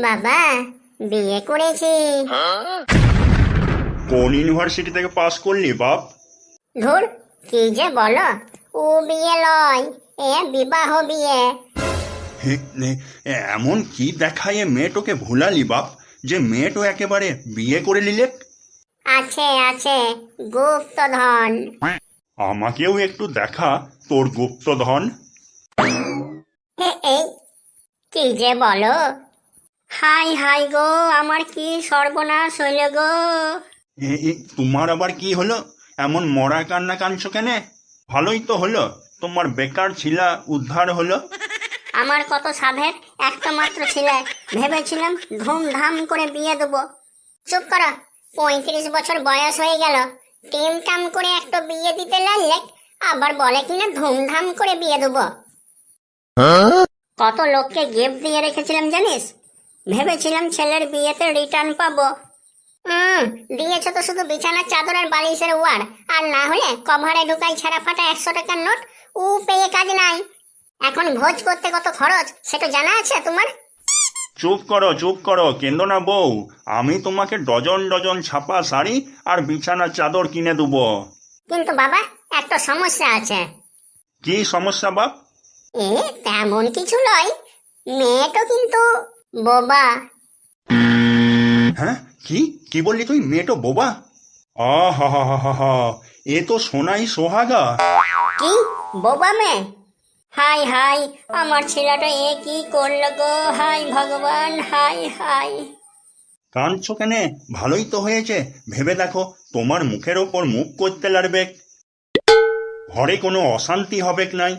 বাবা, বিয়ে করেছি। কোন ইউনিভার্সিটি থেকে পাস করলি বাপ? ধুর, কি যে বলো, ও বিয়ে লয়, এ বিবাহ বিয়ে। হে, এমন কি দেখায় মেয়েটোকে ভুলালি বাপ যে মেয়েটো একেবারে বিয়ে করে নিলে? আছে আছে, গুপ্তধন। আমাকেও একটু দেখা তোর গুপ্তধন। এই কি যে বলো, হাই হাই গো, আমার কি সর্বনাশ হইল গো। তোমার আবার কি হলো? এমন মরা কান্না কাঁদছো কেনে? ভালোই তো হলো, তোমার বেকার ছিলা উদ্ধার হলো। আমার কত সাধের একটা মাত্র ছেলে, ভেবেছিলাম ধুমধাম করে বিয়ে দেবো। চুপ করো, 35 বছর বয়স হয়ে গেল, টিম টাম করে একটা বিয়ে দিতে লাগলে আবার বলে কিনা ধুমধাম করে বিয়ে দেবো। কত লোককে গিফট দিয়ে রেখেছিলাম জানিস, ভেবেছিলাম ছেলের বিয়েতে রিটার্ন পাবো। দিয়েছ তো শুধু বিছানার চাদর আর বালিশের ওয়ার, আর না হলে কভারে ঢুকাই ছেঁড়া ফাটা 100 টাকার নোট। ও পেয়ে কাজ নাই। এখন ভোজ করতে কত খরচ সেটা জানা আছে তোমার? চুপ করো, কেন্দ্র না বউ। আমি তোমাকে ডজন ডজন ছাপা শাড়ি আর বিছানার চাদর কিনে দেবো। কিন্তু বাবা, একটা সমস্যা আছে। কি সমস্যা বাপ? তেমন কিছু নয়, মেয়েটা কিন্তু বোবা। হ্যাঁ, কি কি বললি তুই? মেয়েটো বোবা? আহা, এ তো সোনাই সোহাগা। কি বোবা মেয়ে? হাই হাই, আমার ছেলেটা এ কি করলো গো, হাই ভগবান, হাই হাই। কাঁদছো কেনে? ভালোই তো হয়েছে, ভেবে দেখো তোমার মুখের ওপর মুখ করতে লাগবে, ঘরে কোনো অশান্তি হবে নাই।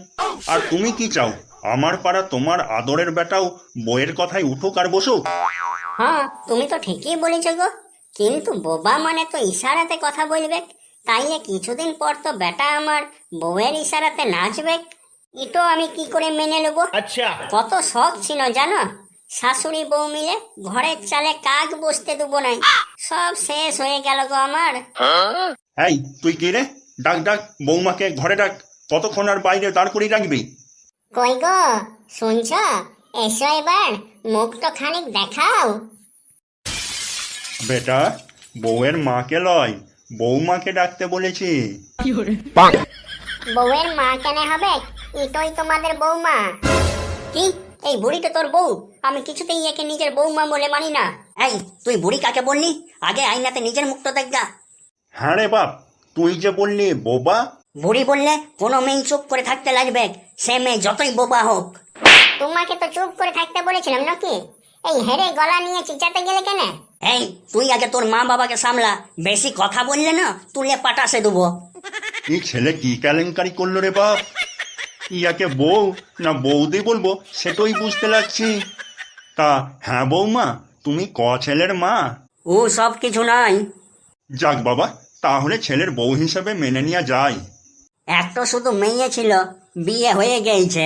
আর তুমি কি চাও, আমার পাড়া তোমার আদরের বেটাও বইয়ের কথায় উঠুক আর বসুক? হ্যাঁ, তুমি তো ঠিকই বলেছ গো, কিন্তু বোবা মানে তো ইশারাতে কথা বলবে, তাইলে কিছুদিন পর তো বেটা আমার বউয়ের ইশারাতে নাচবে। এটো আমি কি করে মেনে নেবো? আচ্ছা, কত শখ ছিল জানো, শাশুড়ি বউ মিলে ঘরের চালে কাক বসতে দেবো নাই, সব শেষ হয়ে গেল গো আমার। এই তুই কি রে? ডাক ডাক, বৌমাকে ঘরে ডাক। কতক্ষণ আর বাইরে দাঁড় করিয়ে রাখবি? কই গো, শুনছ? এসো এবার, মুখ তো খানিক দেখাও। বেটা, বউয়ের মাকে লয়, বৌমাকে ডাকতে বলেছি। বউয়ের মা কেন হবে? ইটোই তোমাদের বৌমা। কি, এই বুড়িটা তোর বউ? আমি কিছুতেই একে নিজের বৌমা বলে মানি না। এই, তুই বুড়ি কাকে বললি? আগে আইনাতে নিজের মুখটা দেখা। হ্যাঁ রে বাপ, তুই যে বললি বোবা। বুড়ি বললে কোনো মেয়ে চুপ করে থাকতে লাগবে, সে মেয়ে যতই বোবা হোক। তোমাকে তো চুপ করে থাকতে বলেছিলাম নাকি? এই হেরে গলা নিয়ে চিচাতে গেলে কেন? এই, তুই আগে তোর মা বাবাকে সামলা, বেশি কথা বললে না তুলে পাটাসে দেবো। এই ছেলে কি কেলেঙ্কারি করলো রে বাপ? ইয়াকে বউ না বৌদি বলবো সেটাই বুঝতে লাগছি। তা হ্যাঁ বৌমা, তুমি ক ছেলের মা? ও সব কিছু নাই। যাক বাবা, তাহলে ছেলের বউ হিসেবে মেনে নেওয়া যায়। একটা শুধু মেয়ে ছিল, বিয়ে হয়ে গেছে।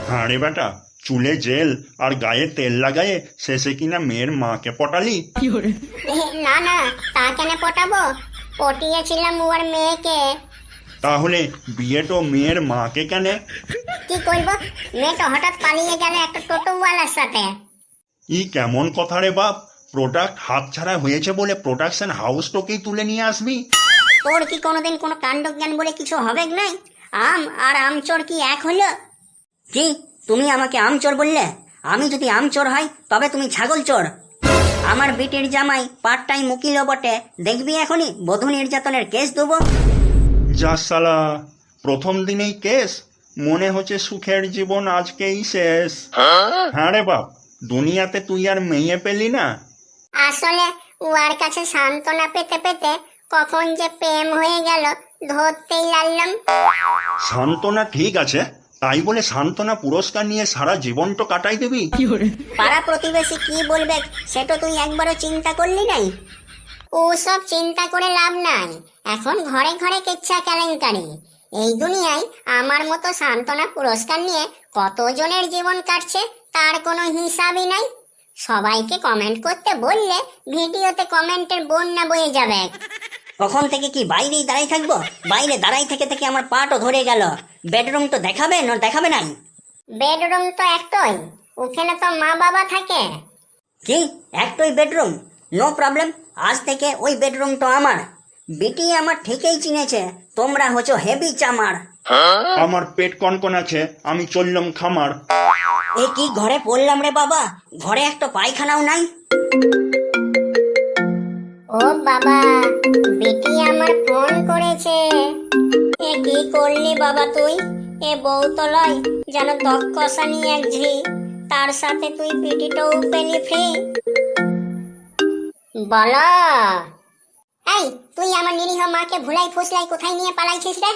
হ্যাঁ রে বেটা, চুলে জেল আর গায়ে তেল লাগায়ে শেষে কিনা মেয়ের মাকে পটালি? না না, তা কেন পটাবো, পটিয়েছিলাম ওর মেয়েকে। তাহলে বিয়েটো মেয়ের মাকে কেন? কি করবো, মেয়েটা হঠাৎ পালিয়ে গেল একটা টোটোওয়ালার সাথে। ই কেমন কথা রে বাপ? প্রোডাক্ট হাতছাড়া হয়েছে বলে প্রোডাকশন হাউসটাকেই তুলে নিয়ে আসবি? তোর কি কোনোদিন কোনো কাণ্ডজ্ঞান বলে কিছু হবে নাই? আম আর আমচোর কি এক হলো? কি, তুমি আমাকে আমচোর বললে? আমি যদি আমচোর হয় তবে তুমি ছাগল চোর। আমার বিটির জামাই পার্ট টাইম উকিলও বটে, দেখবি এখনই বধূ নির্যাতনের কেস দেবো। যা সালা, প্রথম দিনেই কেস? মনে হচ্ছে সুখের জীবন আজকেই শেষ। হ্যাঁ রে বাপ, দুনিয়াতে তুই আর মেয়ে পেলি না? আসলে ওর কাছে সান্ত্বনা পেতে পেতে কখন যে প্রেম হয়ে গেল ধরতেই লাগলাম। সান্ত্বনা ঠিক আছে, তাই বলে সান্ত্বনা পুরস্কার নিয়ে সারা জীবনটা কাটাই দিবি? পাড়া প্রতিবেশী কি বলবে সেটা তুই একবারও চিন্তা করলি নাই? ও সব চিন্তা করে লাভ নাই, এখন ঘরে ঘরে কেচ্ছা কেলেঙ্কারি। এই দুনিয়ায় আমার মতো সান্ত্বনা পুরস্কার নিয়ে কতজনের জীবন কাটছে তার কোনো হিসাবই নাই। সবাইকে কমেন্ট করতে বললে ভিডিওতে কমেন্টের বন্যা বয়ে যাবে। কখন থেকে কি বাইরেই দাঁড়াই থাকবো? বাইরে দাঁড়াই থেকে থেকে আমার পাটও ধরে গেল। বেডরুম তো দেখাবে না দেখাবে নাই? বেডরুম তো একটাই, ওখানে তো মা বাবা থাকে। কি একটাই বেডরুম? নো প্রবলেম, আজ থেকে ওই বেডরুমটা আমার। বিটি আমার ঠিকই চিনেছে, তোমরা হচ্ছে হেভি চামার। আমার পেট কনকন আছে, আমি চললাম খামার। এ কি ঘরে পড়লাম রে বাবা, ঘরে একটা পায়খানাও নাই। ও বাবা, বেটি আমার ফোন করেছে। এ কি করলি বাবা তুই? এ বউ তো লয়, যেন দক্ষসানি এক ঝি, তার সাথে তুই পিটিটাও পেলি ফ্রি। বলো। এই, তুই আমার নিরীহ মাকে ভুলাই ফুসলাই কোথায় নিয়ে পালাইছিস রে?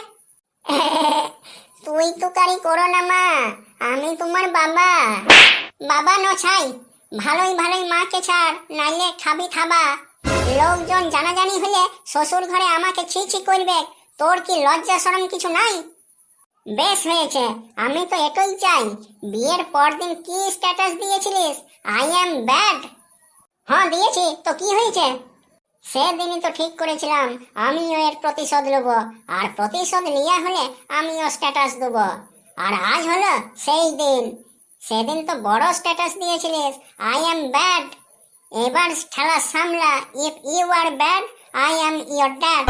তুই তো কারি করো না মা, আমি তোমার বাবা। বাবা নছাই, ভালোই ভালোই মাকে ছাড়, নাইলে খাবি থাবা। লোকজন জানাজানি হলে শ্বশুর ঘরে আমাকে ছি ছি করবে, তোর কি লজ্জা শরম কিছু নাই? বেশ হয়েছে, আমি তো এটাই চাই। বিয়ের পরদিন কি স্ট্যাটাস দিয়েছিলিস? I am bad. হ্যাঁ দিয়েছি, তো কি হয়েছে? সেদিনই তো ঠিক করেছিলাম আমিও এর প্রতিশোধ নেব, আর প্রতিশোধ নেওয়া হলে আমিও স্ট্যাটাস দেব। আর আজ হলো সেই দিন। সেদিন তো বড় স্ট্যাটাস দিয়েছিলিস, আই অ্যাম ব্যাড। এবার ঠেলা সামলা, if you are bad I am your dad.